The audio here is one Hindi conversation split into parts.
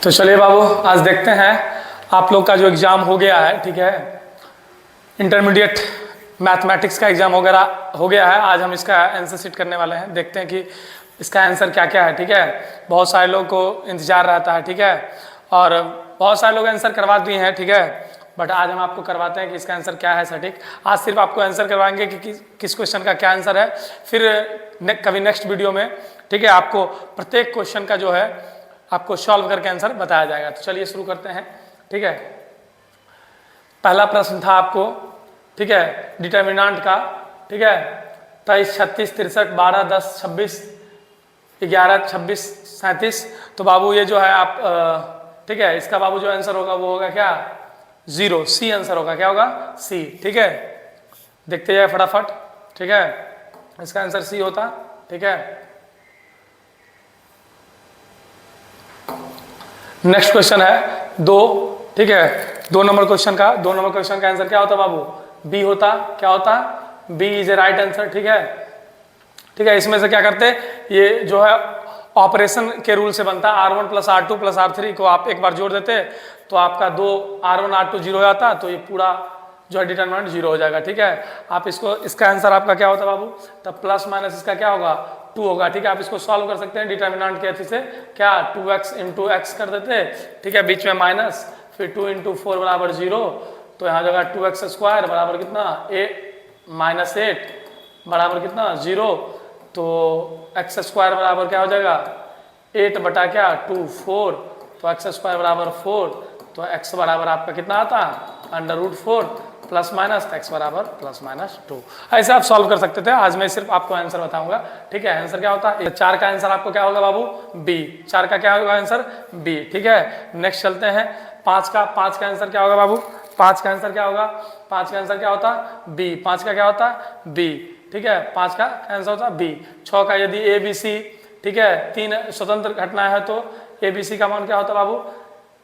तो चलिए बाबू, आज देखते हैं आप लोग का जो एग्ज़ाम हो गया है, ठीक है, इंटरमीडिएट मैथमेटिक्स का एग्ज़ाम वगैरह हो गया है। आज हम इसका आंसर शीट करने वाले हैं, देखते हैं कि इसका आंसर क्या क्या है। ठीक है, बहुत सारे लोगों को इंतज़ार रहता है, ठीक है, और बहुत सारे लोग आंसर करवा दिए हैं, ठीक है, बट आज हम आपको करवाते हैं कि इसका आंसर क्या है सटीक। आज सिर्फ आपको आंसर करवाएंगे कि किस क्वेश्चन का क्या आंसर है, फिर कभी नेक्स्ट वीडियो में, ठीक है, आपको प्रत्येक क्वेश्चन का जो है आपको सॉल्व करके आंसर बताया जाएगा। तो चलिए शुरू करते हैं। ठीक है, पहला प्रश्न था आपको, ठीक है, डिटर्मिनेंट का, ठीक है, 23, 36, 63, 12, 10, 26, 11, 26, 37। तो बाबू ये जो है आप ठीक है, इसका बाबू जो आंसर होगा वो होगा क्या, 0, सी आंसर होगा। क्या होगा, सी। ठीक है, देखते जाए फटाफट। ठीक है, इसका आंसर सी होता। ठीक है, नेक्स्ट क्वेश्चन है 2। ठीक है, 2 नंबर क्वेश्चन का आंसर क्या होता बाबू, बी होता। क्या होता, B is a right answer. ठीक है, ठीक है, इसमें से क्या करते, ये जो है ऑपरेशन के रूल से बनता है, R1 + R2 + R3 को आप एक बार जोड़ देते तो आपका 2 R1 R2 0 हो जाता, तो ये पूरा जो है डिटरमिनेंट 0 हो जाएगा। ठीक है, आप इसको, इसका आंसर आपका क्या होता बाबू, तब प्लस माइनस इसका क्या होगा, 2 होगा। ठीक है, आप इसको सॉल्व कर सकते हैं डिटरमिनेंट के अथी से, क्या 2x × x कर देते, ठीक है, बीच में माइनस, फिर 2 × 4 बराबर 0, तो यहाँ जगह 2x² बराबर कितना, -8 बराबर कितना, 0, तो x² बराबर क्या हो जाएगा, 8 बटा क्या 2, 4, तो x² बराबर 4, तो x बराबर आपका कितना आता है, √4 प्लस माइनस, x बराबर +-2। ऐसे आप सॉल्व कर सकते थे। आज मैं सिर्फ आपको आंसर बताऊंगा। ठीक है, आंसर क्या होता है, 4 का आंसर आपको क्या होगा बाबू, बी। 4 का क्या होगा आंसर, बी। ठीक है, नेक्स्ट चलते हैं 5 का आंसर क्या होगा बाबू, 5 का आंसर क्या होगा, 5 का आंसर क्या होता, बी। 5 का क्या होता, बी। ठीक है, 5 का आंसर होता बी। 6 का यदि ए बी सी, ठीक है, 3 स्वतंत्र घटना है तो ए बी सी का मान क्या होता बाबू,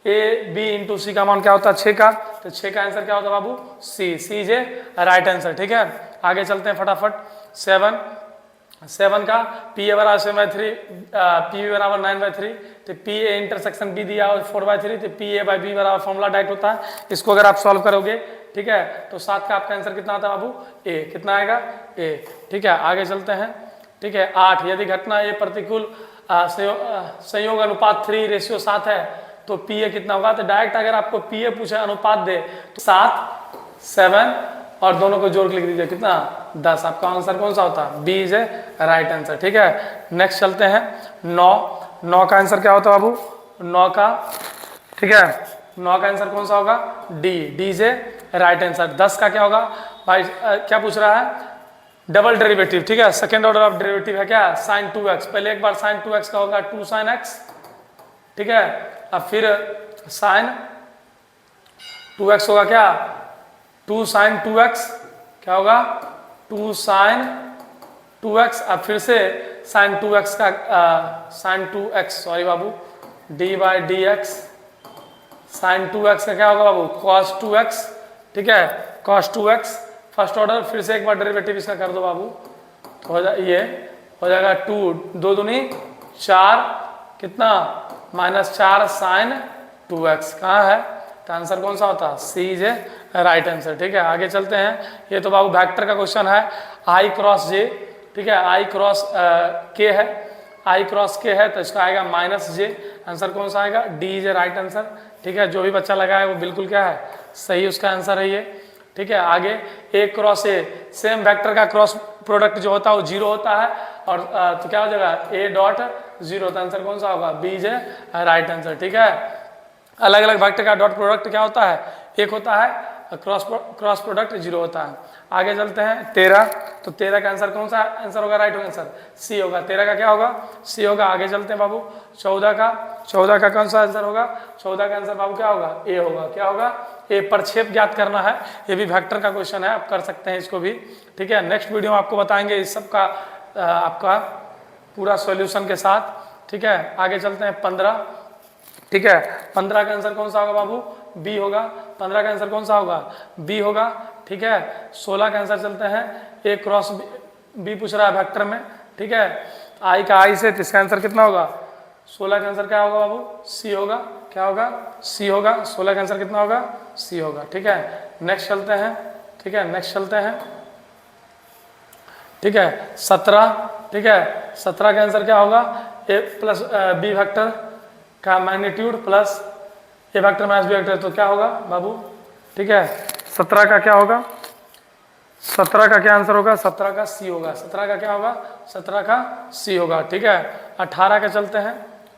ए बी × सी का मान क्या होता है, 6 का, तो 6 का आंसर क्या होता बाबू, सी। सी जे राइट आंसर। ठीक है, आगे चलते हैं फटाफट। 7 का पी ए बराबर 7/3, पी बी बराबर 9/3, तो पी ए इंटरसेक्शन बी दिया और 4/3, तो पी ए बाई बी बराबर फॉर्मूला डायरेक्ट होता है। इसको अगर आप सॉल्व करोगे, ठीक है, तो 7 का आपका आंसर कितना आता है बाबू, ए। कितना आएगा, ए। ठीक है, आगे चलते हैं। ठीक है, 8, यदि घटना ए प्रतिकूल संयोग अनुपात 3:7 है तो पी ए कितना होगा, तो डायरेक्ट अगर आपको पी ए पूछे, अनुपात दे, तो 7, 7 और दोनों को जोड़ के लिख दीजिए, कितना 10। आपका आंसर कौन सा होता है, B is a right answer. ठीक है, नेक्स्ट चलते हैं 9 का आंसर क्या होता है बाबू, 9 का, ठीक है, 9 का आंसर कौन सा होगा, D. D is a right answer. 10 का क्या होगा भाई, क्या पूछ रहा है, डबल डेरिवेटिव। ठीक है, सेकेंड ऑर्डर ऑफ डेरिवेटिव है क्या, sin 2x। पहले एक बार sin 2x का होगा 2 sin x, ठीक है, अब फिर sin 2x होगा क्या, 2 sin 2x, क्या होगा 2 sin 2x, अब फिर से sin 2x का sin 2x, सॉरी बाबू, d/dx sin 2x का क्या होगा बाबू, cos 2x। ठीक है, cos 2x फर्स्ट ऑर्डर, फिर से एक बार डेरिवेटिव इसका कर दो बाबू, तो हो जाए, ये हो जाएगा 2 2 दूनी 4, कितना -4 sin 2x। कहाँ है, तो आंसर कौन सा होता, सी इज ए राइट आंसर। ठीक है, आगे चलते हैं। ये तो बाबू वेक्टर का क्वेश्चन है, I × J। ठीक है, I × K है, I × K है, तो इसका आएगा -J। आंसर कौन सा आएगा, D is a right answer. ठीक है, जो भी बच्चा लगाए वो बिल्कुल क्या है, सही उसका आंसर है ये। ठीक है, आगे A × A, सेम वेक्टर का क्रॉस प्रोडक्ट जो होता है वो 0 होता है, और तो क्या हो जाएगा, A.0, तो आंसर कौन सा होगा, B is a right answer. ठीक है, अलग अलग वेक्टर का डॉट प्रोडक्ट क्या होता है, 1 होता है, क्रॉस प्रोडक्ट 0 होता है। आगे चलते हैं 13, तो 13 का आंसर कौन सा आंसर होगा, राइट आंसर सी होगा। 13 का क्या होगा, सी होगा। आगे चलते हैं बाबू 14 का कौन सा आंसर होगा, 14 का आंसर बाबू क्या होगा, ए होगा। क्या होगा, ए। प्रक्षेप ज्ञात करना है, ये भी वेक्टर का क्वेश्चन है, आप कर सकते हैं इसको भी। ठीक है, नेक्स्ट वीडियो में आपको बताएंगे इस सब का आपका पूरा सॉल्यूशन के साथ। ठीक है, आगे चलते हैं 15। ठीक है, 15 का आंसर कौन सा होगा बाबू, बी होगा। 15 का आंसर कौन सा होगा, बी होगा। ठीक है, 16 का आंसर चलते हैं, ए × बी पूछ रहा है वेक्टर में। ठीक है, आई का आई से, तो इसका आंसर कितना होगा, 16 का आंसर क्या होगा बाबू? सी होगा। क्या होगा? सी होगा। 16 का आंसर कितना होगा? सी होगा। ठीक है, नेक्स्ट चलते हैं। ठीक है, नेक्स्ट चलते हैं। ठीक है, 17। ठीक है, 17 का आंसर क्या होगा? ए प्लस बी वेक्टर का मैग्नीट्यूड प्लस ए वेक्टर माइनस बी वेक्टर, तो क्या होगा बाबू? ठीक है, 17 का क्या होगा? 17 का क्या आंसर होगा? 17 का सी होगा। 17 का क्या होगा? 17 का सी होगा। ठीक है, 18 का चलते हैं।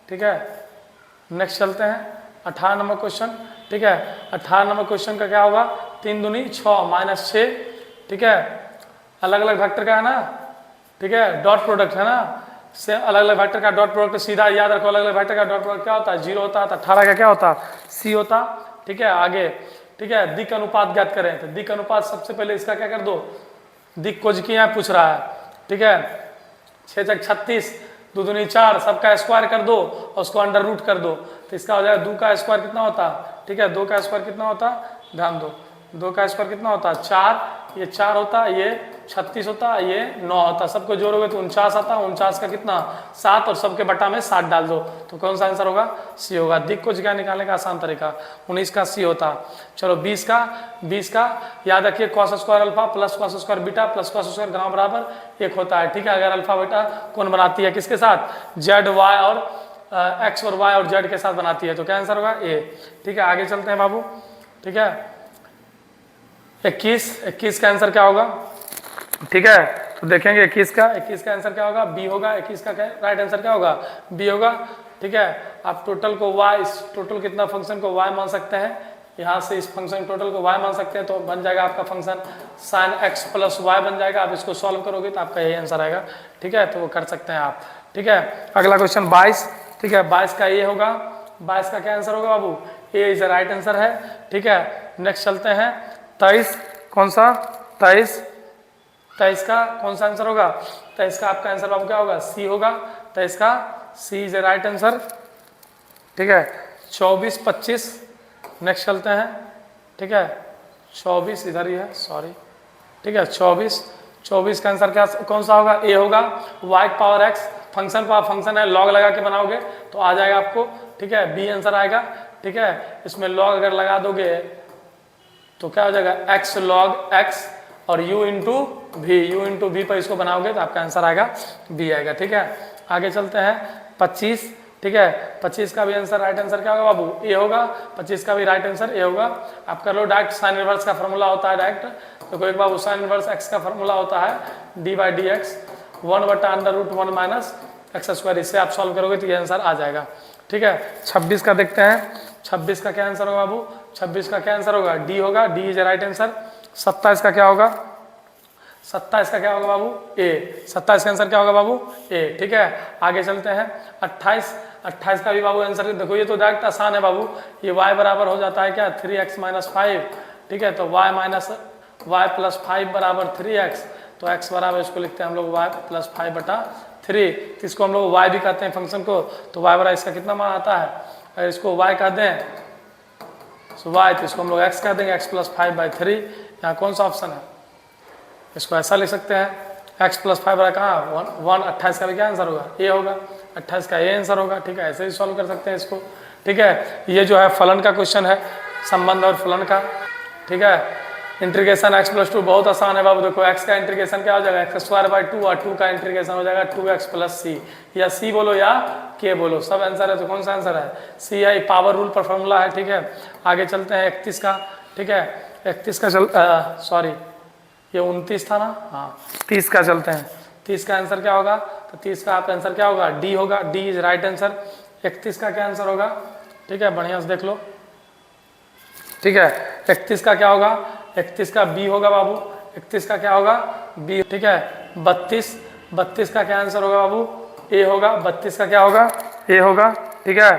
ठीक है, नेक्स्ट चलते हैं 18 नंबर क्वेश्चन। ठीक है, 18 नंबर क्वेश्चन का क्या होगा? 3 दूनी 6 माइनस 6। ठीक है, अलग अलग वेक्टर का है ना। ठीक है, डॉट प्रोडक्ट है ना, से अलग अलग वेक्टर का डॉट प्रोडक्ट सीधा याद रखो, अलग अलग वेक्टर का डॉट प्रोडक्ट क्या होता है? 0 होता है। तो 18 का क्या होता? सी होता। ठीक है, आगे। ठीक है, दिक् अनुपात ज्ञात करें, तो दिक् अनुपात सबसे पहले इसका क्या कर दो? दिक् को क्या पूछ रहा है? ठीक है, 6 × 36 2 दूनी 4 सबका स्क्वायर कर दो और उसको अंडर रूट कर दो, तो इसका हो जाएगा 2 का स्क्वायर कितना होता? ठीक है, 2 का स्क्वायर कितना होता? ध्यान दो, 2 का स्क्वायर कितना होता? 4। ये 4 होता, ये 36 होता, ये 9 होता, सबको जोड़ोगे तो 49 आता। 49 का कितना? 7, और सबके बटा में 7 डाल दो, तो कौन सा आंसर होगा? सी होगा। दिक् को जगह निकालने का आसान तरीका। 19 का सी होता। चलो 20 का याद रखिए, cos square alpha plus cos square beta plus cos square gamma बराबर 1 होता है। ठीक है, अगर अल्फा बीटा कौन बनाती है? किसके साथ? जेड वाई और एक्स और वाई और जेड के साथ बनाती है, तो क्या आंसर होगा? ए। ठीक है, आगे चलते हैं बाबू। ठीक है, 21 का आंसर क्या होगा? ठीक है, तो देखेंगे 21 का आंसर क्या होगा? बी होगा। 21 का राइट आंसर क्या होगा? बी होगा। ठीक है, आप टोटल को y, इस टोटल कितना फंक्शन को y मान सकते हैं, यहाँ से इस फंक्शन टोटल को y मान सकते हैं, तो बन जाएगा आपका function sin x plus y बन जाएगा। आप इसको सॉल्व करोगे तो आपका यही आंसर आएगा। ठीक है, तो वो कर सकते हैं आप। ठीक है, अगला क्वेश्चन 22। ठीक है, 22 का ये होगा। 22 का क्या आंसर होगा बाबू? ए इज राइट आंसर है। ठीक है, नेक्स्ट चलते हैं 23। कौन सा? 23 का कौन सा आंसर होगा? 23 का आपका आंसर बाबू क्या होगा? सी होगा। 23 का सी इज ए राइट आंसर। ठीक है, 24 25 नेक्स्ट चलते हैं। ठीक है, 24 इधर ही है, सॉरी। ठीक है, 24 का आंसर क्या कौन सा होगा? ए होगा। y पावर x फंक्शन है, लॉग लगा के बनाओगे तो आ जाएगा आपको। ठीक है, बी आंसर आएगा। ठीक है, इसमें लॉग अगर लगा दोगे तो क्या हो जाएगा? x लॉग x और u इंटू वी पर इसको बनाओगे तो आपका आंसर आएगा बी आएगा। ठीक है, आगे चलते हैं 25। ठीक है, 25 का भी आंसर राइट आंसर क्या होगा बाबू? ए होगा। 25 का भी राइट आंसर ए होगा। आप कर लो डायरेक्ट, साइन इनवर्स का फॉर्मूला होता है डायरेक्ट, तो कोई बाबू साइन इनवर्स x का फॉर्मूला होता है d/dx 1/√1 माइनस एक्स स्क्वायर, इससे आप सॉल्व करोगे तो ये आंसर आ जाएगा। ठीक है, 26 का देखते हैं। 26 का क्या आंसर होगा बाबू? 26 का क्या आंसर होगा? डी होगा। D is right answer. 27 का क्या होगा? 27 का क्या होगा बाबू? ए। 27 का आंसर क्या होगा बाबू? ए। ठीक है, आगे चलते हैं 28 का भी बाबू आंसर देखो, ये तो डायरेक्ट आसान है बाबू। ये y बराबर हो जाता है क्या? 3x - 5। ठीक है, तो y प्लस 5 बराबर 3x, तो x बराबर इसको लिखते हैं हम लोग y प्लस 5/3। तो इसको हम लोग y भी कहते हैं फंक्शन को, तो y बराबर इसका कितना मान आता है? अगर इसको y कह दें तो y, तो इसको हम लोग x कह देंगे, x प्लस 5/3। यहाँ कौन सा ऑप्शन है? इसको ऐसा लिख सकते हैं x प्लस 5 बराबर कहाँ? 1। 28 का भी क्या आंसर होगा? ए होगा। 28 का ए आंसर होगा। ठीक है, ऐसे ही सॉल्व कर सकते हैं इसको। ठीक है, ये जो है फलन का क्वेश्चन है, संबंध और फलन का। ठीक है, इंटीग्रेशन x प्लस 2 बहुत आसान है बाबू। देखो x का इंटीग्रेशन क्या हो जाएगा? x² 2 और 2 का इंटीग्रेशन हो जाएगा 2x प्लस c, या c बोलो या k बोलो, सब आंसर है। तो कौन सा आंसर है? c है, पावर रूल पर फॉर्मूला है। ठीक है, आगे चलते हैं 31 का। ठीक है, 31 का सॉरी ये 29 था ना, हाँ 30 का चलते हैं। 30 का आंसर क्या होगा? तो 30 का आपका आंसर क्या होगा? डी होगा। D is right answer. 31 का क्या आंसर होगा? ठीक है, बढ़िया से देख लो। ठीक है, 31 का क्या होगा? 31 का बी होगा बाबू। 31 का क्या होगा? बी। ठीक है, 32 का क्या आंसर होगा बाबू? ए होगा। 32 का क्या होगा? ए होगा। ठीक है,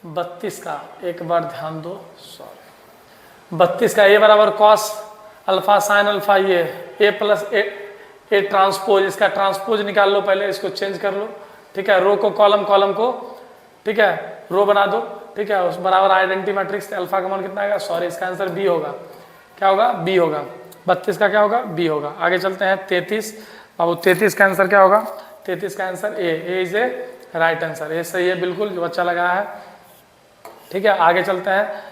32 का एक बार ध्यान दो, सॉरी, 32 का ए बराबर कॉस अल्फा साइन अल्फा, ये ए प्लस ए ट्रांसपोज, इसका ट्रांसपोज निकाल लो पहले, इसको चेंज कर लो। ठीक है, रो को कॉलम को, ठीक है, रो बना दो। ठीक है, उस बराबर आइडेंटिटी मैट्रिक्स, अल्फा का मान कितना आएगा? सॉरी, इसका आंसर बी होगा। क्या होगा? बी होगा। 32 का क्या होगा? बी होगा। आगे चलते हैं 33 बाबू। 33 का आंसर क्या होगा? 33 का answer A is a right answer, ये सही है बिल्कुल जो बच्चा लगाया है। ठीक है, आगे चलते हैं।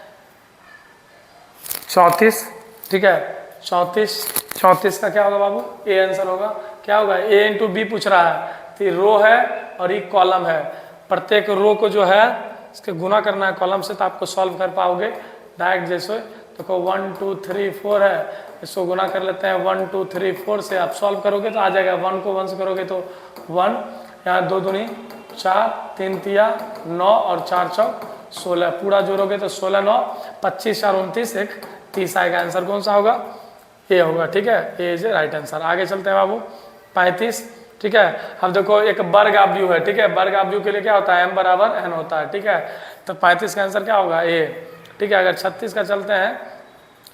34, ठीक है, 34 का क्या होगा बाबू? ए आंसर होगा। क्या होगा? ए इंटू बी पूछ रहा है, तो रो है और ये कॉलम है, प्रत्येक रो को जो है इसके गुना करना है कॉलम से, तो आपको सॉल्व कर पाओगे डायरेक्ट। जैसे देखो 1 2 3 4 है, इसको गुना कर लेते हैं 1 2 3 4 से, आप सॉल्व करोगे तो आ जाएगा। 1 को 1 से करोगे तो 1, यहाँ 2 दूनी 4, 3 तिया 9 और 4 चौक 16, पूरा जोड़ोगे तो 16 9 25 4 29 1 30 आएगा। आंसर कौन सा होगा? ए होगा। ठीक है, ए इज राइट आंसर। आगे चलते हैं बाबू। 35, ठीक है, अब देखो एक वर्ग आव्यूह है। ठीक है, वर्ग आव्यूह के लिए क्या होता है? m बराबर n होता है। ठीक है, तो 35 का आंसर क्या होगा? ए। ठीक है, अगर 36 का चलते हैं,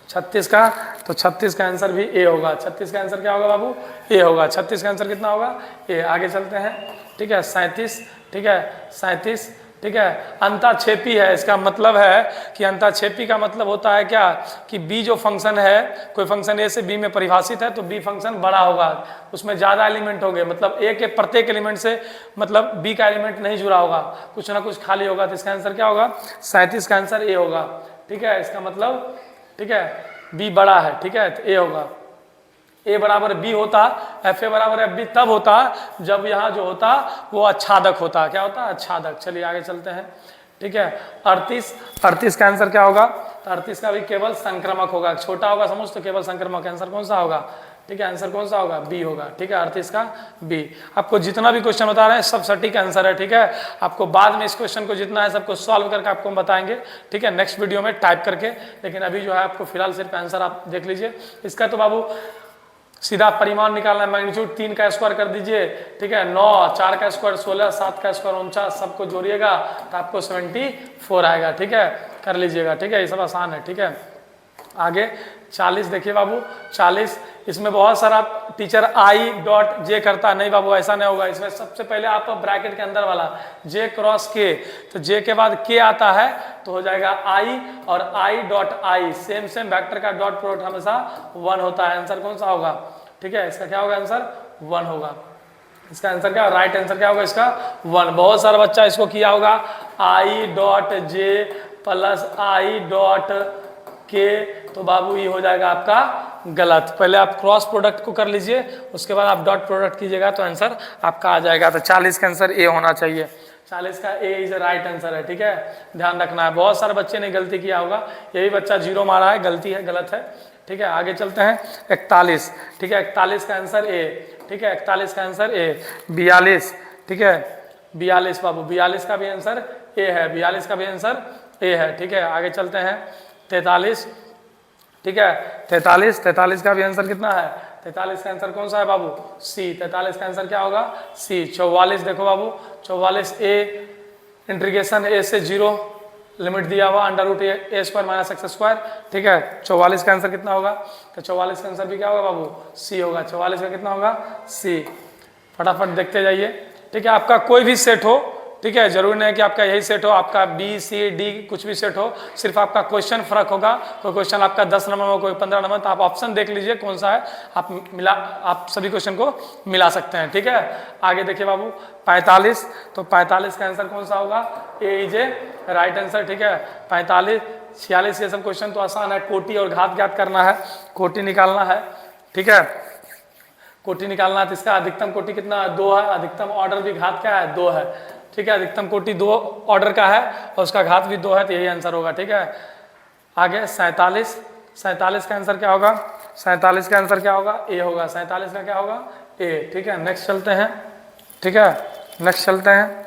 36 का, तो 36 का आंसर भी ए होगा। 36 का आंसर क्या होगा बाबू? ए होगा। 36 का आंसर कितना होगा? ए। आगे चलते हैं। ठीक है, 37, ठीक है, 37, ठीक है, अंताक्षेपी है। इसका मतलब है कि अंताक्षेपी का मतलब होता है क्या कि बी जो फंक्शन है, कोई फंक्शन ए से बी में परिभाषित है, तो बी फंक्शन बड़ा होगा, उसमें ज़्यादा एलिमेंट होंगे, मतलब ए के प्रत्येक एलिमेंट से मतलब बी का एलिमेंट नहीं जुड़ा होगा, कुछ ना कुछ खाली होगा। तो इसका आंसर क्या होगा? 37 का आंसर ए होगा। ठीक है, इसका मतलब, ठीक है, बी बड़ा है। ठीक है, तो ए होगा। ए बराबर बी होता, एफ ए बराबर एफ बी तब होता जब यहाँ जो होता वो आच्छादक होता। क्या होता? आच्छादक। चलिए आगे चलते हैं। ठीक है, 38 का आंसर क्या होगा? तो 38 का भी केवल संक्रमक होगा, छोटा होगा समझ, तो केवल संक्रमक। आंसर कौन सा होगा? ठीक है, आंसर कौन सा होगा? बी होगा। ठीक है, 38 का बी। आपको जितना भी क्वेश्चन बता रहे हैं सब सटीक आंसर है। ठीक है, आपको बाद में इस क्वेश्चन को जितना है सबको सॉल्व करके आपको हम बताएंगे। ठीक है, नेक्स्ट वीडियो में टाइप करके, लेकिन अभी जो है आपको फिलहाल सिर्फ आंसर आप देख लीजिए। इसका तो बाबू सीधा परिमाण निकालना है, मैग्नीट्यूड 3 का स्क्वायर कर दीजिए। ठीक है, 9, 4 का स्क्वायर 16, 7 का स्क्वायर 49, सबको जोड़िएगा तो आपको 74 आएगा। ठीक है, कर लीजिएगा। ठीक है, ये सब आसान है। ठीक है, आगे 40 देखिए बाबू। 40, इसमें बहुत सारा टीचर आई डॉट जे करता है, नहीं बाबू ऐसा नहीं होगा। इसमें सबसे पहले आप ब्रैकेट के अंदर वाला जे क्रॉस के, तो जे के बाद के आता है तो हो जाएगा आई, और I dot I, same vector का डॉट प्रोडक्ट हमेशा 1 होता है। आंसर कौन सा होगा? ठीक है, इसका क्या होगा? आंसर 1 होगा। इसका आंसर क्या? राइट आंसर क्या होगा इसका? 1। बहुत सारा बच्चा इसको किया होगा I dot J plus I dot के, तो बाबू ये हो जाएगा आपका गलत। पहले आप क्रॉस प्रोडक्ट को कर लीजिए, उसके बाद आप डॉट प्रोडक्ट कीजिएगा तो आंसर आपका आ जाएगा। तो 40 का आंसर ए होना चाहिए। 40 का ए इज राइट आंसर है। ठीक है, ध्यान रखना है। बहुत सारे बच्चे ने गलती किया होगा, यही बच्चा 0 मारा है, गलती है, गलत है। ठीक है, आगे चलते हैं। 41, ठीक है, 41 का आंसर ए। ठीक है, 41 का आंसर ए। 42, ठीक है, 42 बाबू, 42 का भी आंसर ए है। 42 का भी आंसर ए है। ठीक है, आगे चलते हैं। 43, ठीक है, 43 का भी आंसर कितना है? 43 का आंसर कौन सा है बाबू? सी। 43 का आंसर क्या होगा? सी। 44 देखो बाबू, 44 ए, इंटीग्रेशन ए से 0, लिमिट दिया हुआ √a² - x²। ठीक है, 44 का आंसर कितना होगा? तो 44 का आंसर भी क्या होगा बाबू? सी होगा। 44 का कितना होगा? सी। फटाफट देखते जाइए। ठीक है, आपका कोई भी सेट हो, ठीक है, जरूरी नहीं है कि आपका यही सेट हो, आपका बी सी डी कुछ भी सेट हो, सिर्फ आपका क्वेश्चन फर्क होगा। कोई क्वेश्चन आपका 10 नंबर में, कोई 15 नंबर, तो आप ऑप्शन देख लीजिए कौन सा है, आप सभी क्वेश्चन को मिला सकते हैं। ठीक है, आगे देखिए बाबू। 45, तो 45 का आंसर कौन सा होगा? ए इज ए राइट आंसर। ठीक है, 45, 46, ये सब क्वेश्चन तो आसान है। कोटि और घात ज्ञात करना है, कोटि निकालना है। ठीक है, कोटि निकालना है, तो इसका अधिकतम कोटि कितना है? 2 है। अधिकतम ऑर्डर भी घात क्या है? 2 है। ठीक है, अधिकतम कोटि 2 ऑर्डर का है और उसका घात भी 2 है, तो यही आंसर होगा। ठीक है, आगे 47 का आंसर क्या होगा? 47 का आंसर क्या होगा? ए होगा। 47 का क्या होगा? ए। ठीक है, नेक्स्ट चलते हैं। ठीक है, नेक्स्ट चलते हैं।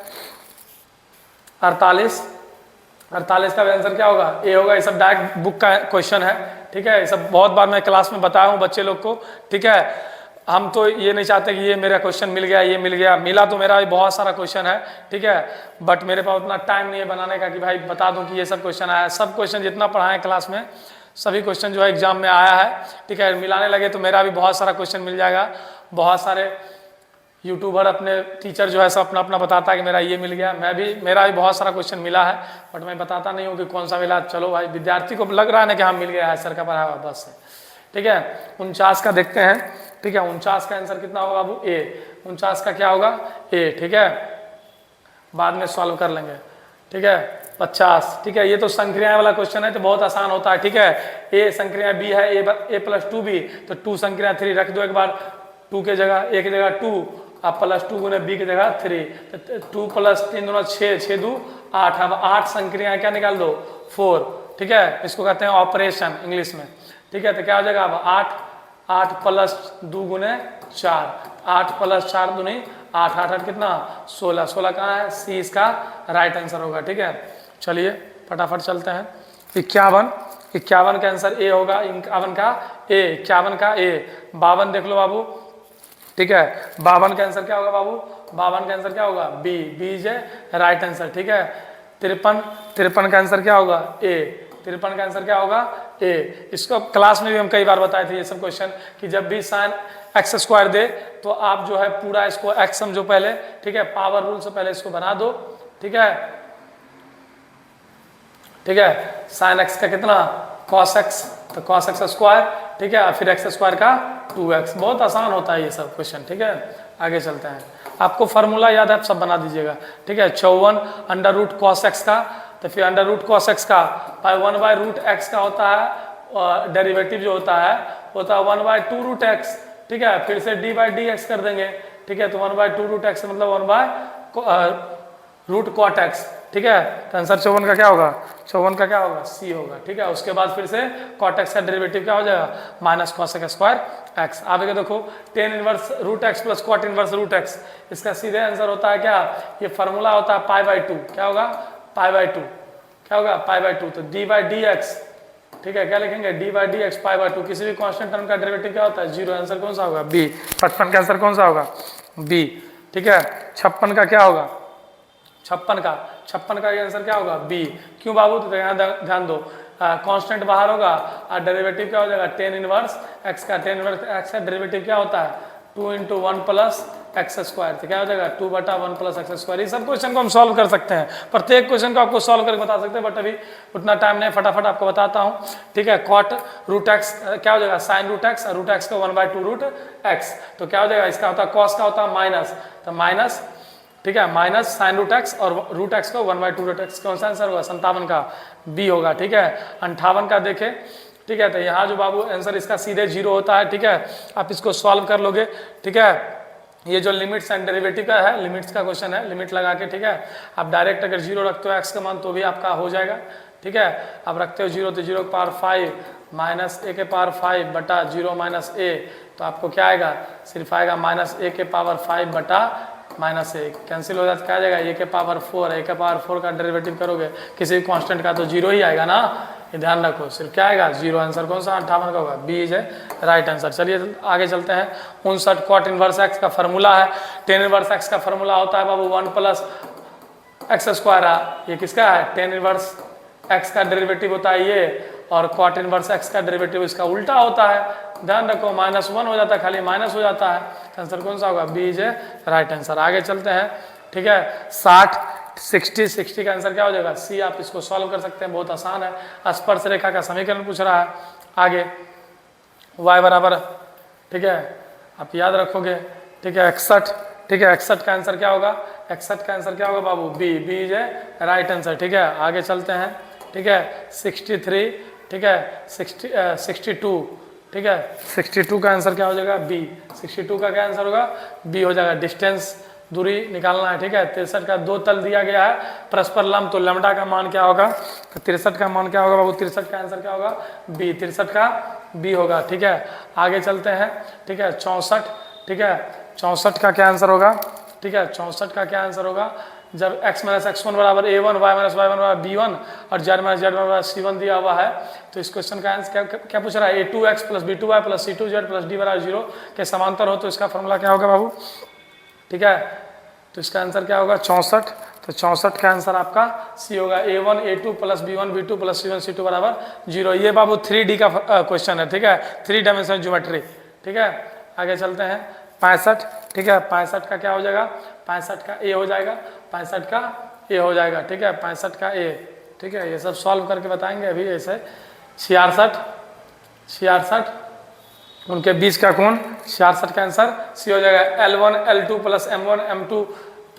48 का भी आंसर क्या होगा? ए होगा। ये सब डायरेक्ट बुक का क्वेश्चन है। ठीक है, ये सब बहुत बार मैं क्लास में बताया हूँ बच्चे लोग को। ठीक है, हम तो ये नहीं चाहते कि ये मेरा क्वेश्चन मिल गया, ये मिल गया, मिला तो मेरा भी बहुत सारा क्वेश्चन है। ठीक है, बट मेरे पास उतना टाइम नहीं है बनाने का कि भाई बता दूं कि ये सब क्वेश्चन आया है। सब क्वेश्चन जितना पढ़ाए क्लास में, सभी क्वेश्चन जो है एग्जाम में आया है। ठीक है, मिलाने लगे तो मेरा भी बहुत सारा क्वेश्चन मिल जाएगा। बहुत सारे यूट्यूबर अपने टीचर जो है सब अपना अपना बताता है कि मेरा ये मिल गया, मेरा भी बहुत सारा क्वेश्चन मिला है, बट मैं बताता नहीं हूँ कि कौन सा मिला। चलो भाई, विद्यार्थी को लग रहा है ना कि हाँ मिल गया है, सर का पढ़ा हुआ बस से। ठीक है, 49 का देखते हैं। ठीक है, 49 का आंसर कितना होगा बाबू? ए। 49 का क्या होगा? ए। ठीक है, बाद में सॉल्व कर लेंगे, ठीक है। 50, ठीक है। ये तो संक्रियाएं वाला क्वेश्चन है तो बहुत आसान होता है, ठीक है। ए संक्रिया बी है, ए प्लस 2b, तो 2 संक्रिया 3 रख दो एक बार, 2 के जगह ए की जगह 2, अब प्लस 2 गुने बी की जगह 3, तो 2 प्लस 3 दूना 6, 6 2 8, अब 8 संक्रिया क्या निकाल दो 4, ठीक है। इसको कहते हैं ऑपरेशन इंग्लिश में, ठीक है। तो क्या हो जाएगा अब 8 प्लस 2 गुने 4, 8 प्लस 4 दूनी 8, 8 8 कितना 16, 16 कहाँ है, सी इसका राइट आंसर होगा, ठीक है। चलिए फटाफट चलते हैं। 51 का आंसर ए होगा, 51 का ए, 51 का ए। 52 देख लो बाबू, ठीक है। 52 का आंसर क्या होगा बाबू, 52 का आंसर क्या होगा B, B is right answer, ठीक है। 53 का आंसर क्या होगा ए, 53 का आंसर क्या होगा ए। इसको क्लास में भी हम कई बार बताए थे ये सब क्वेश्चन कि जब भी साइन एक्स स्क्वायर दे तो आप जो है पूरा इसको एक्स समझो पहले, ठीक है। पावर रूल से पहले इसको बना दो, ठीक है, ठीक है। साइन एक्स का कितना कॉस एक्स, तो कॉस एक्स स्क्वायर, ठीक है, फिर एक्स स्क्वायर का 2x। बहुत आसान होता है ये सब क्वेश्चन, ठीक है। आगे चलते हैं, आपको फार्मूला याद है आप सब बना दीजिएगा, ठीक है। 54 अंडर रूट कॉस एक्स का, तो फिर अंडर रूट कॉस एक्स का 1/√x का होता है, और डेरिवेटिव जो होता है 1/2√x, ठीक है। फिर से d/dx कर देंगे, ठीक है। तो 1/2√x मतलब 1/√cot x, ठीक है। तो आंसर 54 का क्या होगा, 54 का क्या होगा सी होगा, ठीक है। उसके बाद फिर से cot x का डेरिवेटिव क्या हो जाएगा माइनस cos स्क्वायर x। आप देखो tan inverse √x plus cot inverse √x, इसका सीधे आंसर होता है क्या, ये फार्मूला होता है π/2, क्या होगा π/2, क्या होगा π/2। तो d/dx, ठीक है, क्या लिखेंगे d/dx π/2। किसी भी कांस्टेंट टर्म का डेरिवेटिव क्या होता है 0, आंसर कौन सा होगा बी। 55 का आंसर कौन सा होगा बी, ठीक है। 56 का क्या होगा, 56 का आंसर क्या होगा बी। क्यों बाबू, तो यहाँ ध्यान दो, कांस्टेंट बाहर होगा और डेरिवेटिव क्या हो जाएगा tan इनवर्स x का, tan इनवर्स x का डेरिवेटिव क्या होता है 2 × 1 प्लस एक्स स्क्वायर, तो क्या हो जाएगा 2/1 प्लस एक्स स्क्वायर। ये सब क्वेश्चन को हम सॉल्व कर सकते हैं, प्रत्येक क्वेश्चन को आपको सॉल्व करके बता सकते हैं, बट अभी उतना टाइम नहीं, फटाफट आपको बताता हूँ, ठीक है। cot √x क्या हो जाएगा sin √x, और √x को 1/2√x, तो क्या हो जाएगा इसका होता है cos का होता है माइनस, तो माइनस, ठीक है, माइनस sin √x और √x को 1/2√x। कौन सा आंसर होगा 57 का बी होगा, ठीक है। 58 का देखें, ठीक है। तो यहाँ जो बाबू आंसर इसका सीधे 0 होता है, ठीक है। आप इसको सॉल्व कर लोगे, ठीक है। ये जो लिमिट्स एंड डेरिवेटिव का है, लिमिट्स का क्वेश्चन है, लिमिट लगा के, ठीक है। आप डायरेक्ट अगर 0 रखते हो x का मान तो भी आपका हो जाएगा, ठीक है। आप रखते हो 0 तो 0 की पावर 5 माइनस a के पावर 5 बटा 0 माइनस a, तो आपको क्या आएगा सिर्फ आएगा माइनस a के पावर 5 बटा माइनस ए, कैंसिल हो जाता, क्या आ जाएगा ए के पावर 4, ए के पावर 4 का डेरिवेटिव करोगे किसी भी कांस्टेंट का तो 0 ही आएगा ना, ये ध्यान रखो, सिर्फ क्या आएगा 0। आंसर कौन सा 58 का होगा बी इज राइट आंसर। चलिए आगे चलते हैं। 59 cot इनवर्स एक्स का फार्मूला है, tan इनवर्स एक्स का फार्मूला होता है बाबू 1 प्लस एक्स स्क्वायर, ये किसका है tan इनवर्स एक्स का डेरिवेटिव होता है ये, और cot इनवर्स एक्स का डेरिवेटिव इसका उल्टा होता है, ध्यान रखो -1 हो जाता है, खाली माइनस हो जाता है, आंसर कौन सा होगा बी इज राइट आंसर। आगे चलते हैं, ठीक है। 60 का आंसर क्या हो जाएगा सी। आप इसको सॉल्व कर सकते हैं, बहुत आसान है, स्पर्श रेखा का समीकरण पूछ रहा है। आगे y बराबर, ठीक है, आप याद रखोगे, ठीक है 61, ठीक है। 61 का आंसर क्या होगा, 61 का आंसर क्या होगा बाबू B, B is right answer, ठीक है। आगे चलते हैं, ठीक है। 63, ठीक है। 62, ठीक है। 62 का आंसर क्या हो जाएगा बी, 62 का क्या आंसर होगा बी हो जाएगा। डिस्टेंस दूरी निकालना है, ठीक है। 63 का 2 तल दिया गया है परस्पर लंब, तो लैम्डा का मान क्या होगा, तो 63 का मान क्या होगा बाबू, 63 का आंसर क्या होगा बी, 63 का बी होगा, ठीक है। आगे चलते हैं, ठीक है। 64, ठीक है। 64 का क्या आंसर होगा, ठीक है। 64 का क्या आंसर होगा, जब x - x1 बराबर a1, y - y1 बराबर b1 और z - z1 बराबर c1 दिया हुआ है, तो इस क्वेश्चन का आंसर क्या पूछ रहा है, a2x plus b2y plus c2z plus d बराबर 0 के समांतर हो, तो इसका फॉर्मूला क्या होगा बाबू, ठीक है। तो इसका आंसर क्या होगा 64, तो 64 का आंसर आपका सी होगा, a1 a2 plus b1 b2 plus c1 c2 बराबर 0। ये बाबू 3D का क्वेश्चन है, ठीक है, 3 डायमेंशनल ज्योमेट्री, ठीक है। आगे चलते हैं 65, ठीक है। 65 का क्या हो जाएगा, 65 का ए हो जाएगा, 65 का ए हो जाएगा, ठीक है। 65 का ए, ठीक है। ये सब सॉल्व करके बताएंगे अभी ऐसे। 66 उनके बीच का कोण, 66 का आंसर सी हो जाएगा L1 L2 plus M1 M2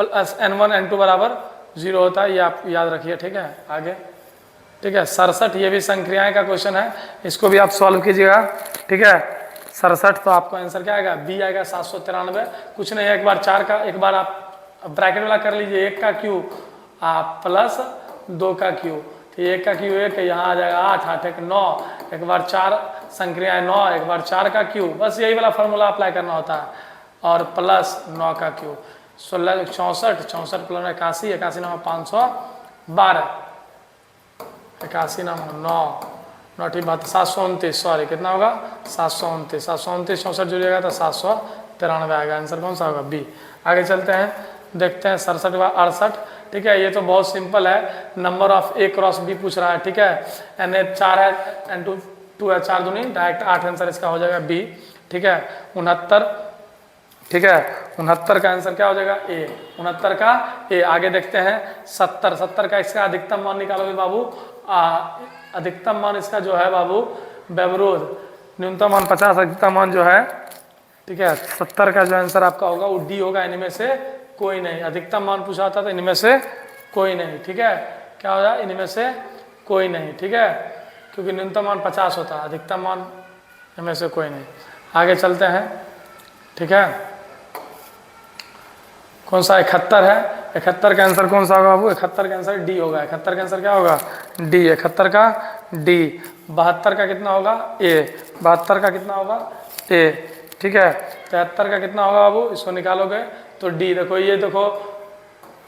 plus n1 n2 बराबर 0 होता है, ये आप याद रखिए। ठीक है, आगे ठीक है 67, ये भी संक्रियाएं का क्वेश्चन है, इसको भी आप सॉल्व कीजिएगा। ठीक है 67, तो आपको आंसर क्या आएगा, बी आएगा 793। कुछ नहीं है, एक बार 4 का, एक बार आप ब्रैकेट वाला कर लीजिए, 1 का क्यूब प्लस 2 का क्यूब, तो 1 का क्यूब 1 यहाँ आ जाएगा 8, 8 1 9, एक बार 4 संक्रियाएं 9, एक बार 4 का क्यूब, बस यही वाला फॉर्मूला अप्लाई करना होता है, और प्लस 9 का क्यूब, 16 64, 64 प्लस 81, 81 9 512, 81 9 9 9 बात 729, सॉरी कितना होगा 729, 729 64 जुड़िएगा तो 793 आएगा। आंसर कौन सा होगा, बी। आगे चलते हैं, देखते हैं 67 व 68। ठीक है, ये तो बहुत सिंपल है, number of A cross B पूछ रहा है। ठीक है, एन ए 4 है, एन 2 है, 4 दूनी डायरेक्ट 8, आंसर इसका हो जाएगा बी। ठीक है 69, ठीक है 69 का आंसर क्या हो जाएगा, ए। 69 का ए। आगे देखते हैं 70, 70 का इसका अधिकतम मान निकालोगे बाबू, अधिकतम मान इसका जो है बाबू व्यवरोध, न्यूनतम मान 50, अधिकतम मान जो है, ठीक है 70 का जो आंसर आपका होगा वो डी होगा, इनमें से कोई नहीं। अधिकतम मान पूछा होता तो इनमें से कोई नहीं। ठीक है, क्या हो जाए, इनमें से कोई नहीं। ठीक है, क्योंकि न्यूनतम मान 50 होता है, अधिकतम मान इनमें से कोई नहीं। आगे चलते हैं, ठीक है कौन सा 71 है, 71 का आंसर कौन सा होगा बाबू, 71 का आंसर डी होगा। 71 का आंसर क्या होगा, डी। 71 का डी। 72 का कितना होगा, ए। 72 का कितना होगा, ए। ठीक है 73 का कितना होगा बाबू, इसको निकालोगे तो डी। देखो ये देखो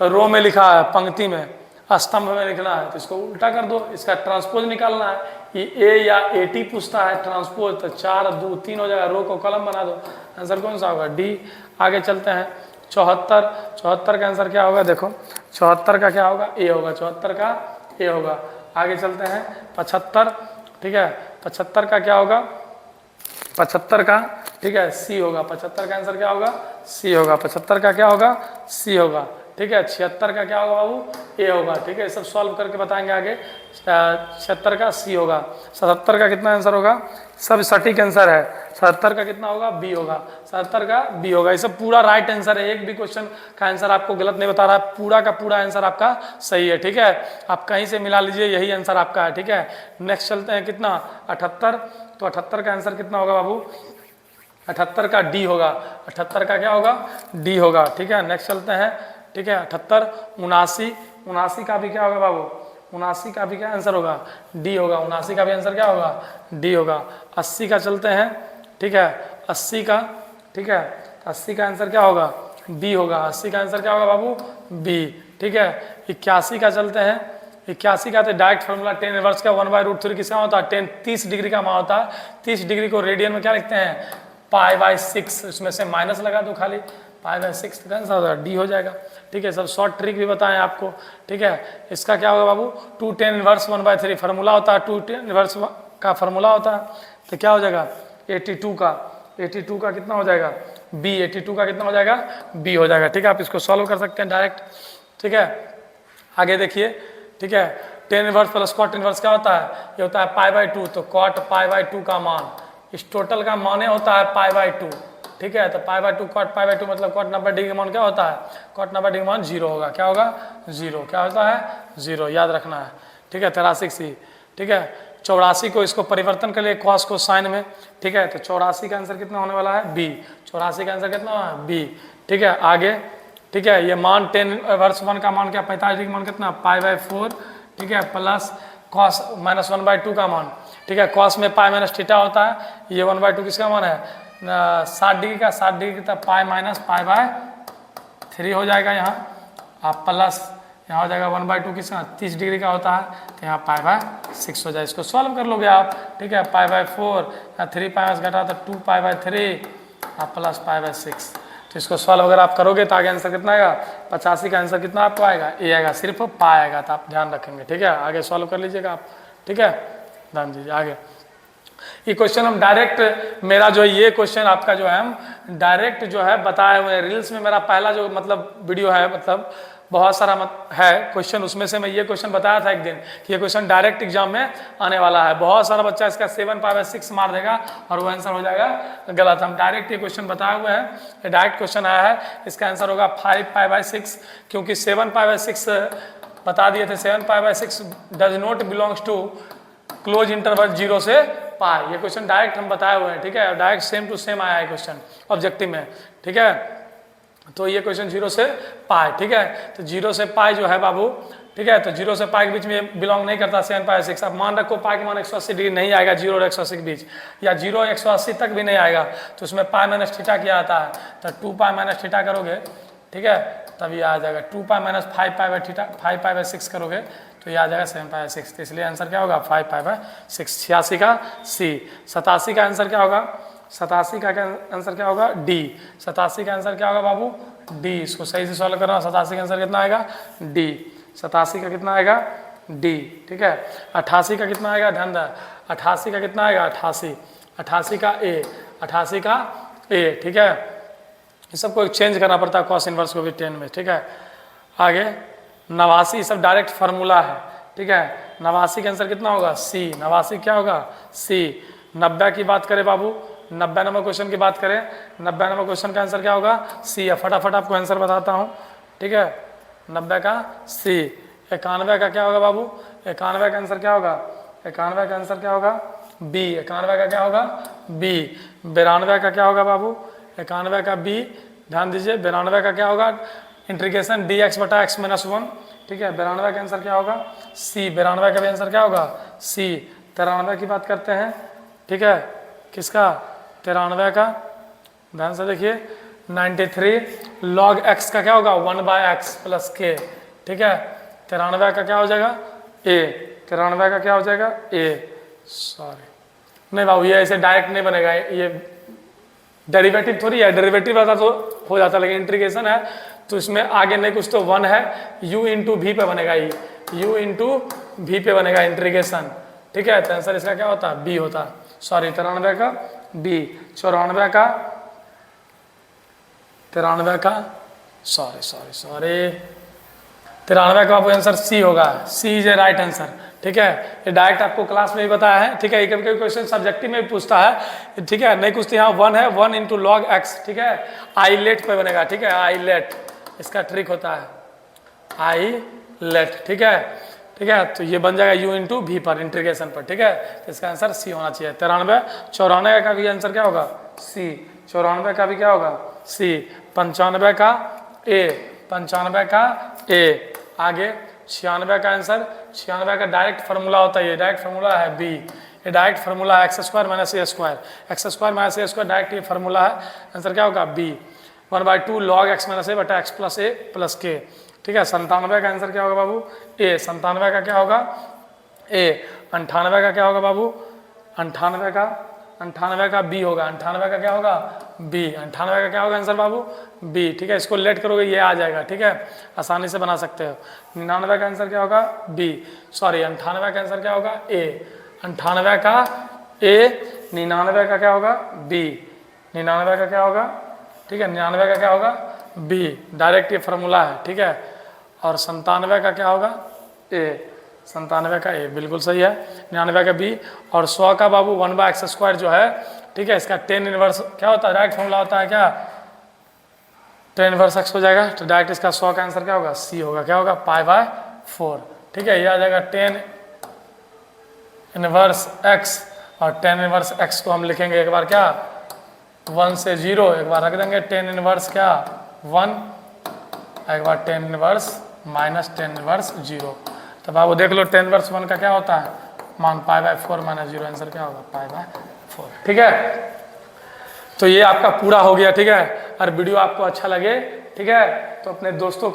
रो में लिखा है, पंक्ति में, स्तंभ में लिखना है, तो इसको उल्टा कर दो, इसका ट्रांसपोज निकालना है। ये ए या ए टी पूछता है ट्रांसपोज, तो 4 2 3 हो जाएगा, रो को कॉलम बना दो, आंसर कौन सा होगा, डी। आगे चलते हैं 74, 74 का आंसर क्या होगा, देखो 74 का क्या होगा, ए होगा, 74 का ए होगा। आगे चलते हैं 75, ठीक है 75 का क्या होगा, 75 का ठीक है सी होगा। 75 का आंसर क्या होगा, सी होगा। 75 का क्या होगा, सी होगा। ठीक है 76 का क्या होगा बाबू, ए होगा। ठीक है सब सॉल्व करके बताएंगे आगे। 76 का सी होगा। 77 का कितना आंसर होगा, सब सटीक आंसर है। 77 का कितना होगा, बी होगा। 77 का बी होगा। ये सब पूरा राइट आंसर है, एक भी क्वेश्चन का आंसर आपको गलत नहीं बता रहा है, पूरा का पूरा आंसर आपका सही है। ठीक है, आप कहीं से मिला लीजिए, यही आंसर आपका है। ठीक है नेक्स्ट चलते हैं, कितना 78, तो 78 का आंसर कितना होगा बाबू, 78 का डी होगा। 78 का क्या होगा, डी होगा। ठीक है नेक्स्ट चलते हैं, ठीक है 78, 79, 79 का भी क्या होगा बाबू, 79 का भी क्या आंसर होगा, डी होगा। 79 का भी आंसर क्या होगा, डी होगा। 80 का चलते हैं, ठीक है 80 का, ठीक है 80 का आंसर क्या होगा, बी होगा। 80 का आंसर क्या होगा बाबू, बी। ठीक है 81 का चलते हैं, 81 का तो डायरेक्ट फॉर्मूला tan इनवर्स का 1/√3 किसका होता है, tan 30 डिग्री का मान होता है। 30 डिग्री को रेडियन में क्या लिखते हैं, π/6, इसमें से माइनस लगा दो खाली, π/6 तो आंसर होगा डी हो जाएगा। ठीक है सब शॉर्ट ट्रिक भी बताएं आपको। ठीक है इसका क्या होगा बाबू, 2 tan इनवर्स 1/3 फार्मूला होता है, 2 tan इनवर्स का फार्मूला होता है, तो क्या हो जाएगा 82 का, 82 का कितना हो जाएगा, बी। 82 का कितना हो जाएगा, बी हो जाएगा। ठीक है आप इसको सॉल्व कर सकते हैं डायरेक्ट। ठीक है आगे देखिए, ठीक है tan inverse plus cot inverse क्या होता है, ये होता है π/2, तो cot π/2 का मान, इस टोटल का मान होता है π/2। ठीक है तो π/2 cot π/2 मतलब cot 90 डिग्री का मान क्या होता है, cot 90 डिग्री मान 0 होगा। क्या होगा, 0। क्या होता है, 0, याद रखना है। ठीक है 83 सी। ठीक है 84 को इसको परिवर्तन कर लिए cos को साइन में। ठीक है तो 84 का आंसर कितना होने वाला है, बी। 84 का आंसर कितना है, बी। ठीक है आगे, ठीक है ये मान tan इनवर्स 1 का मान क्या, 45 डिग्री मान कितना, π/4। ठीक है प्लस cos -1/2 का मान। ठीक है cos में पाई माइनस थीटा होता है, ये 1/2 किसका मान है, 60 डिग्री का, 60 डिग्री का पाई माइनस π/3 हो जाएगा यहाँ, आप प्लस यहाँ हो जाएगा 1/2 किसका, 30 डिग्री का होता है, तो यहाँ π/6 हो जाए। इसको सॉल्व कर लोगे आप। ठीक है π/4 या 3 पाई घटा तो 2 π/3 आप प्लस π/6, तो इसको सॉल्व अगर आप करोगे तो आगे आंसर कितना आएगा, 85 का आंसर कितना आपको आएगा, ए आएगा, सिर्फ पाई आएगा, तो आप ध्यान रखेंगे। ठीक है आगे सॉल्व कर लीजिएगा आप। ठीक है ध्यान दीजिए आगे। ये क्वेश्चन हम डायरेक्ट, मेरा जो ये क्वेश्चन आपका जो है हम डायरेक्ट जो है बताए हुए हैं रील्स में, मेरा पहला जो मतलब वीडियो है, मतलब बहुत सारा है क्वेश्चन, उसमें से मैं ये क्वेश्चन बताया था एक दिन कि ये क्वेश्चन डायरेक्ट एग्जाम में आने वाला है। बहुत सारा बच्चा इसका 7/6 मार देगा और वो आंसर हो जाएगा गलत। हम डायरेक्ट ये क्वेश्चन बताए हुए हैं, ये डायरेक्ट क्वेश्चन आया है, इसका आंसर होगा 5/6, क्योंकि 7/6 बता दिए थे। 7/6 does not belongs to close interval 0 से पाई। ये क्वेश्चन डायरेक्ट हम बताए हुए हैं, ठीक है, डायरेक्ट सेम टू सेम आया है क्वेश्चन ऑब्जेक्टिव में, ठीक है। तो ये क्वेश्चन 0 से पाई, ठीक है। तो 0 से पाई जो है बाबू, ठीक है, तो 0 से पाई के बीच में बिलोंग नहीं करता 7/6। अब मान रखो पाई के मान 180 डिग्री नहीं आएगा 0 और 180 के बीच, या 0 और 180 तक भी नहीं आएगा, तो उसमें पाई माइनस थीटा क्या आता है, तो 2 माइनस थीटा करोगे, ठीक है, तब ये आ जाएगा 2 माइनस 5/6 करोगे तो ये आ जाएगा 7/6। तो इसलिए आंसर क्या होगा 5/6। 86 का सी। 87 का आंसर क्या होगा, 87 का आंसर क्या होगा डी। 87 का आंसर क्या होगा बाबू डी। इसको सही से सॉल्व करना। 87 का आंसर कितना आएगा डी। 87 का कितना आएगा डी, ठीक है। 88 का कितना आएगा ध्यान दें, 88 का कितना आएगा 88। 88 का ए, 88 का ए, ठीक है। ये सबको चेंज करना पड़ता है कॉस इनवर्स को भी 10 में, ठीक है। आगे 89 सब डायरेक्ट फार्मूला है, ठीक है। 89 का आंसर कितना होगा सी। 89 क्या होगा सी। 90 की बात करें बाबू, 90 नंबर क्वेश्चन की बात करें, 90 नंबर क्वेश्चन का आंसर क्या होगा सी है। फटाफट आपको आंसर बताता हूँ, ठीक है। 90 का सी। 91 का क्या होगा बाबू, 91 का आंसर क्या होगा, 91 का आंसर क्या होगा बी। 91 का क्या होगा बी। 92 का क्या होगा बाबू, 91 का बी। ध्यान दीजिए 92 का क्या होगा इंटीग्रेशन dx/x-1, ठीक है। 92 का आंसर क्या होगा सी। 92 का भी आंसर क्या होगा सी। 93 की बात करते हैं, ठीक है, किसका 93 का, ध्यान से देखिए 93 log x का क्या होगा 1/x + k, ठीक है। 93 का क्या हो जाएगा ए। 93 का क्या हो जाएगा ए, सॉरी नहीं बाबू ये ऐसे डायरेक्ट नहीं बनेगा, ये डेरिवेटिव थोड़ी है, डेरिवेटिव रहता तो हो जाता, लेकिन इंटीग्रेशन है तो इसमें आगे नहीं कुछ तो 1 है, u इंटू वी पे बनेगा, ये u इंटू वी पे बनेगा इंटीग्रेशन, ठीक है। तो आंसर इसका क्या होता है बी होता, सॉरी 93 का बी। 94 का, 93 का सॉरी 93 का आपको आंसर सी होगा। सी इज ए राइट आंसर, ठीक है। ये डायरेक्ट आपको क्लास में ही बताया है, ठीक है। कभी कभी क्वेश्चन सब्जेक्टिव में भी पूछता है, ठीक है, नहीं कुछ यहाँ 1 है, 1 इंटू लॉग एक्स, ठीक है, आई लेट पे बनेगा, ठीक है, आई लेट इसका ट्रिक होता है, आई लेट, ठीक है, ठीक है। तो ये बन जाएगा u इंटू वी पर इंटीग्रेशन पर, ठीक है। तो इसका आंसर सी होना चाहिए। 93 94 का भी आंसर क्या होगा सी। 94 का भी क्या होगा सी। 95 का ए। 95 का ए। आगे 96 का आंसर, 96 का डायरेक्ट फार्मूला होता है, ये डायरेक्ट फार्मूला है बी। ये डायरेक्ट फार्मूला है x² - a², x² - a² direct ये फार्मूला है, आंसर क्या होगा B. 1/2 log x - a/x + a + k, ठीक है। 97 का आंसर क्या होगा बाबू ए। 97 का क्या होगा ए। 98 का क्या होगा बाबू 98 का बी होगा। 98 का क्या होगा बी। 98 का क्या होगा आंसर बाबू बी, ठीक है। इसको लेट करोगे ये आ जाएगा, ठीक है, आसानी से बना सकते हो। 99 का आंसर क्या होगा बी, सॉरी 98 का आंसर क्या होगा ए। 98 का ए। 99 का क्या होगा बी। 99 का क्या होगा, ठीक है, 99 का क्या होगा बी, डायरेक्ट ये फार्मूला है, ठीक है। और 97 का क्या होगा ए। 97 का ए बिल्कुल सही है। 99 का बी। और 100 का बाबू 1/x² जो है, ठीक है, इसका 10 इनवर्स क्या होता है, डायरेक्ट फॉर्मूला होता है क्या 10 इनवर्स x हो जाएगा, तो डायरेक्ट इसका 100 का आंसर क्या होगा सी होगा, क्या होगा π/4, ठीक है। ये आ जाएगा 10 इनवर्स x, और 10 इनवर्स x को हम लिखेंगे एक बार क्या 1 से 0, एक बार रख देंगे 10 इनवर्स क्या 1, एक बार 10 इनवर्स माइनस 10 इनवर्स 0। तब आप वो देख लो 10 इनवर्स 1 का क्या होता है मान π/4 - 0, आंसर क्या होगा π/4, ठीक है। तो ये आपका पूरा हो गया, ठीक है। और वीडियो आपको अच्छा लगे, ठीक है, तो अपने दोस्तों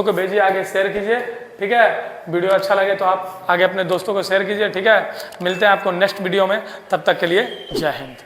को भेजिए, आगे शेयर कीजिए, ठीक है। वीडियो अच्छा लगे तो आप आगे अपने दोस्तों को शेयर कीजिए, ठीक है। मिलते हैं आपको नेक्स्ट वीडियो में, तब तक के लिए जय हिंद।